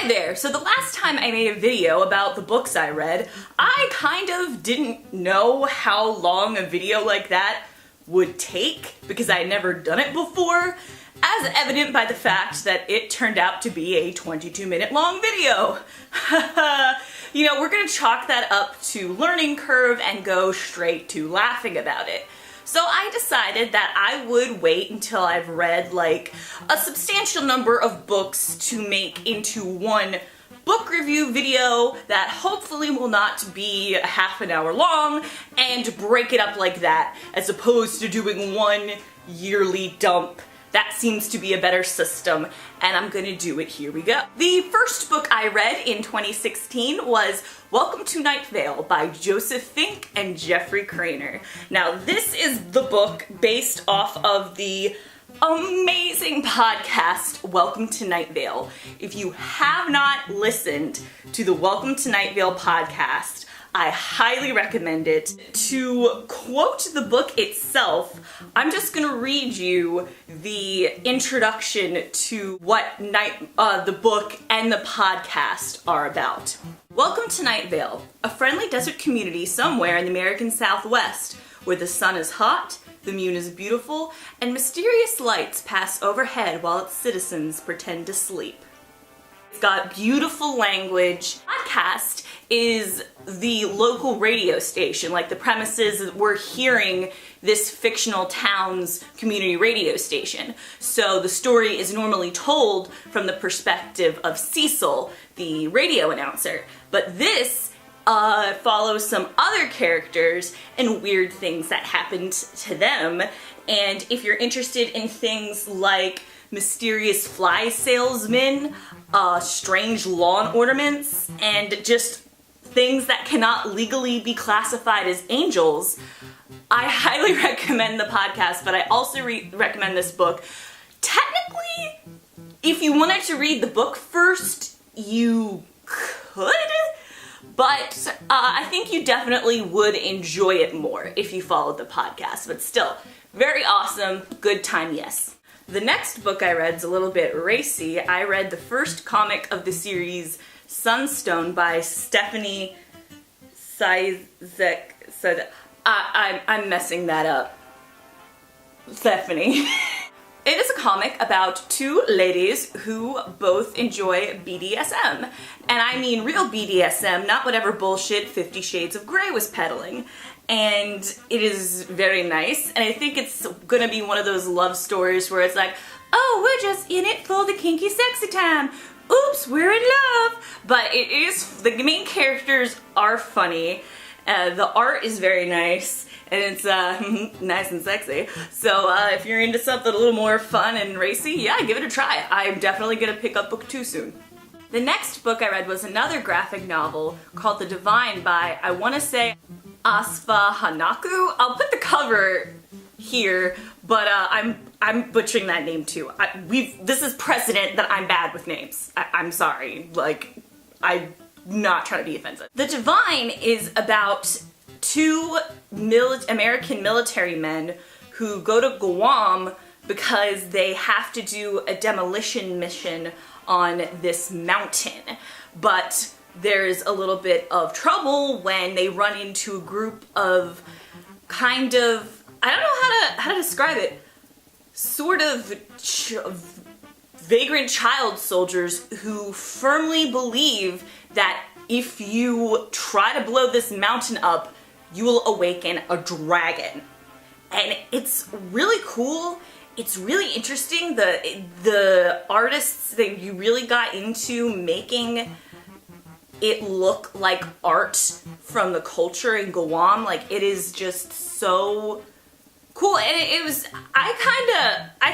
Hi there! So the last time I made a video about the books I read, I kind of didn't know how long a video like that would take because I had never done it before, as evident by the fact that it turned out to be a 22-minute long video. You know, we're gonna chalk that up to learning curve and go straight to laughing about it. So I decided that I would wait until I've read like a substantial number of books to make into one book review video that hopefully will not be a half an hour long and break it up like that, as opposed to doing one yearly dump. That seems to be a better system, and I'm gonna do it. Here we go. The first book I read in 2016 was Welcome to Night Vale by Joseph Fink and Jeffrey Cranor. Now, this is the book based off of the amazing podcast Welcome to Night Vale. If you have not listened to the Welcome to Night Vale podcast, I highly recommend it. To quote the book itself, I'm just gonna read you the introduction to what the book and the podcast are about. Welcome to Night Vale, a friendly desert community somewhere in the American Southwest, where the sun is hot, the moon is beautiful, and mysterious lights pass overhead while its citizens pretend to sleep. It's got beautiful language. Podcast is the local radio station. Like, the premise is we're hearing this fictional town's community radio station. So the story is normally told from the perspective of Cecil, the radio announcer. But this follows some other characters and weird things that happened to them. And if you're interested in things like mysterious fly salesmen, strange lawn ornaments, and just things that cannot legally be classified as angels, I highly recommend the podcast, but I also recommend this book. Technically, if you wanted to read the book first, you could, but I think you definitely would enjoy it more if you followed the podcast. But still, very awesome, good time, yes. The next book I read is a little bit racy. I read the first comic of the series, Sunstone, by Stephanie Sizek. I'm messing that up. Stephanie. It is a comic about two ladies who both enjoy BDSM. And I mean real BDSM, not whatever bullshit 50 Shades of Grey was peddling. And it is very nice, and I think it's gonna be one of those love stories where it's like, oh, we're just in it for the kinky sexy time. Oops, we're in love. But it is, the main characters are funny. The art is very nice, and it's nice and sexy. So if you're into something a little more fun and racy, yeah, give it a try. I'm definitely gonna pick up book 2 soon. The next book I read was another graphic novel called The Divine by, I wanna say, Asfa Hanaku. I'll put the cover here, but I'm butchering that name too. This is precedent that I'm bad with names. I'm sorry. Like, I'm not trying to be offensive. The Divine is about two American military men who go to Guam because they have to do a demolition mission on this mountain. But there's a little bit of trouble when they run into a group of kind of, I don't know how to describe it, sort of vagrant child soldiers who firmly believe that if you try to blow this mountain up, you will awaken a dragon. And it's really cool. It's really interesting. The artists, you really got into making it look like art from the culture in Guam. Like, it is just so cool. And it was, I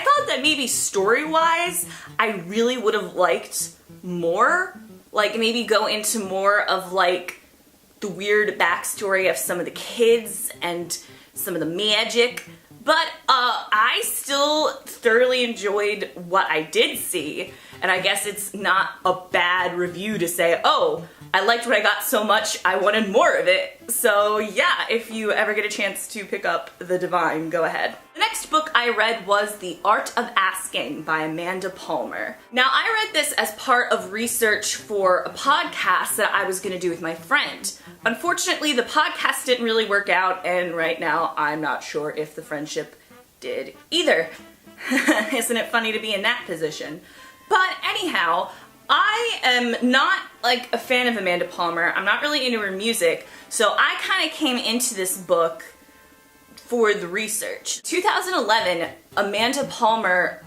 thought that maybe story-wise, I really would have liked more. Like, maybe go into more of, like, the weird backstory of some of the kids and some of the magic. But I still thoroughly enjoyed what I did see. and I guess it's not a bad review to say, oh, I liked what I got so much, I wanted more of it. So yeah, if you ever get a chance to pick up The Divine, go ahead. The next book I read was The Art of Asking by Amanda Palmer. Now, I read this as part of research for a podcast that I was going to do with my friend. Unfortunately, the podcast didn't really work out, and right now I'm not sure if the friendship did either. Isn't it funny to be in that position? But anyhow, I am not like a fan of Amanda Palmer. I'm not really into her music, so I kind of came into this book for the research. 2011, Amanda Palmer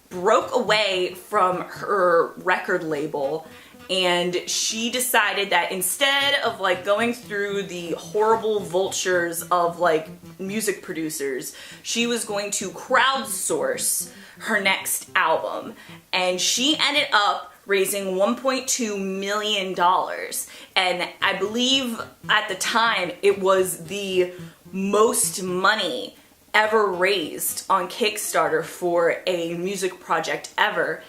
broke away from her record label, and she decided that instead of like going through the horrible vultures of like music producers, she was going to crowdsource her next album. And she ended up raising $1.2 million. And I believe at the time it was the most money ever raised on Kickstarter for a music project ever.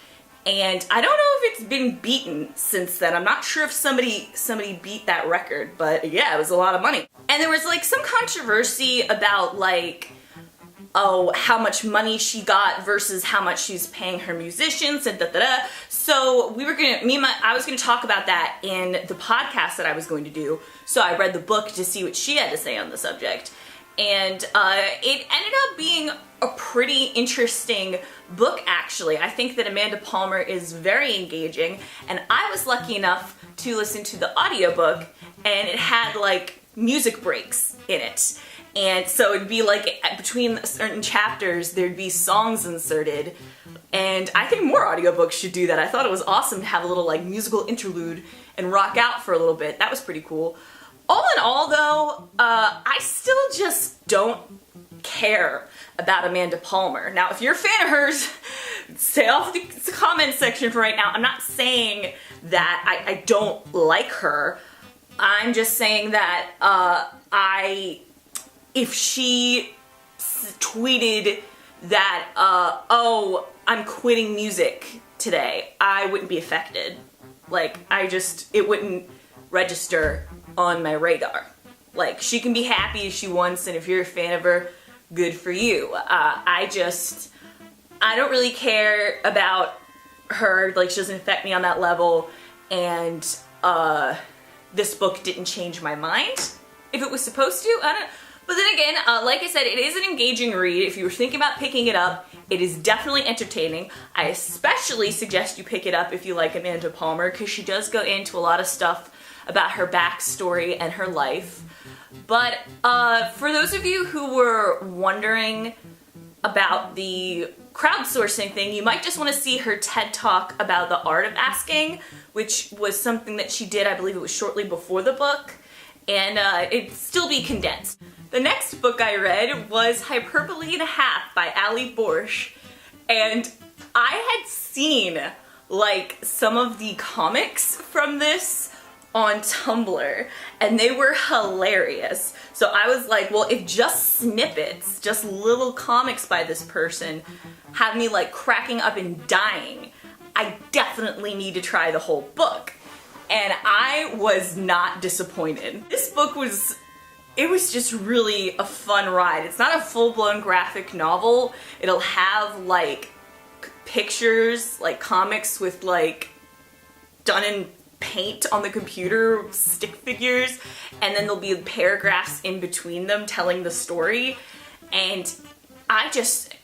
And I don't know if it's been beaten since then. I'm not sure if somebody beat that record, but yeah, it was a lot of money. And there was like some controversy about like, oh, how much money she got versus how much she's paying her musicians and da-da-da. So I was gonna talk about that in the podcast that I was going to do. So I read the book to see what she had to say on the subject. And it ended up being a pretty interesting book, actually. I think that Amanda Palmer is very engaging, and I was lucky enough to listen to the audiobook, and it had like music breaks in it. And so it'd be like between certain chapters, there'd be songs inserted. And I think more audiobooks should do that. I thought it was awesome to have a little like musical interlude and rock out for a little bit. That was pretty cool. All in all though, I still just don't care about Amanda Palmer. Now, if you're a fan of hers, stay off the comment section for right now. I'm not saying that I don't like her. I'm just saying that if she tweeted that, oh, I'm quitting music today, I wouldn't be affected. Like, it wouldn't register on my radar. Like, she can be happy as she wants, and if you're a fan of her, good for you. I don't really care about her. Like, she doesn't affect me on that level, and this book didn't change my mind. If it was supposed to, I don't know. But then again, like I said, it is an engaging read. If you were thinking about picking it up, it is definitely entertaining. I especially suggest you pick it up if you like Amanda Palmer, because she does go into a lot of stuff about her backstory and her life. But for those of you who were wondering about the crowdsourcing thing, you might just want to see her TED Talk about the art of asking, which was something that she did, I believe it was shortly before the book, and it'd still be condensed. The next book I read was Hyperbole and a Half by Ali Borsch, and I had seen like some of the comics from this on Tumblr, and they were hilarious. So I was like, well, if just snippets, just little comics by this person have me like cracking up and dying, I definitely need to try the whole book. And I was not disappointed. This book was just really a fun ride. It's not a full-blown graphic novel. It'll have like pictures, like comics with like done in paint on the computer, stick figures, and then there'll be paragraphs in between them telling the story. And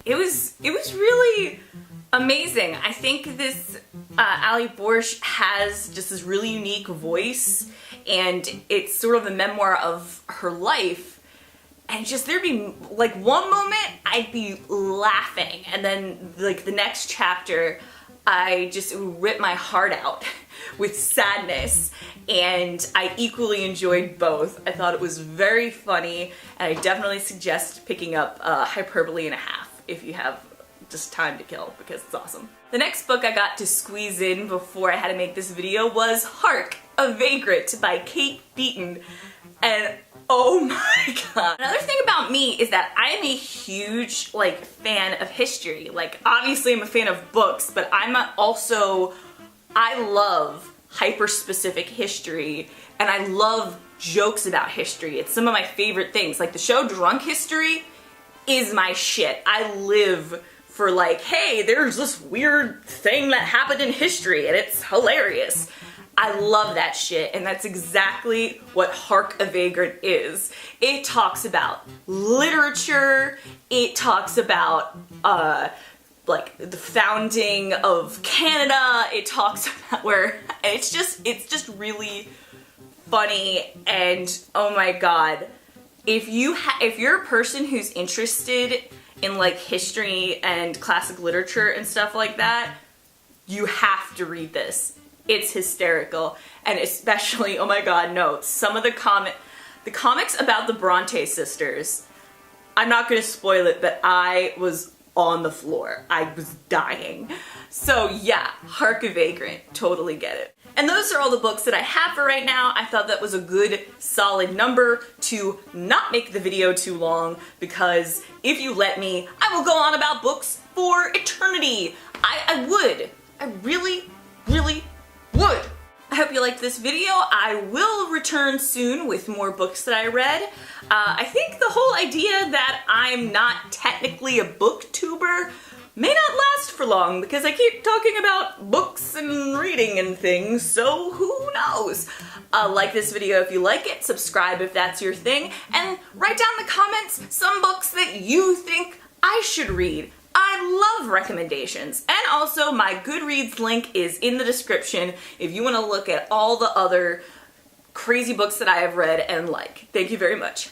it was really amazing. I think this Ali Borsch has just this really unique voice, and it's sort of a memoir of her life. And just there'd be like one moment I'd be laughing, and then like the next chapter it would rip my heart out with sadness, and I equally enjoyed both. I thought it was very funny, and I definitely suggest picking up Hyperbole and a Half if you have just time to kill, because it's awesome. The next book I got to squeeze in before I had to make this video was Hark! A Vagrant by Kate Beaton. And Oh my god. Another thing about me is that I am a huge like fan of history. Like obviously I'm a fan of books, but I love hyper-specific history, and I love jokes about history. It's some of my favorite things. Like the show Drunk History is my shit. I live for like, hey, there's this weird thing that happened in history and it's hilarious. I love that shit, and that's exactly what Hark a Vagrant is. It talks about literature, it talks about like the founding of Canada, it talks about where it's just really funny, and oh my god, if you're a person who's interested in like history and classic literature and stuff like that, you have to read this. It's hysterical, and especially, oh my god, no, some of the comics about the Bronte sisters, I'm not gonna spoil it, but I was on the floor. I was dying. So yeah, Hark a Vagrant, totally get it. And those are all the books that I have for right now. I thought that was a good, solid number to not make the video too long, because if you let me, I will go on about books for eternity. I would. I really, really would. I hope you liked this video. I will return soon with more books that I read. I think the whole idea that I'm not technically a booktuber may not last for long, because I keep talking about books and reading and things, so who knows? Like this video if you like it, subscribe if that's your thing, and write down in the comments some books that you think I should read. I love recommendations. And also my Goodreads link is in the description if you want to look at all the other crazy books that I have read and like. Thank you very much.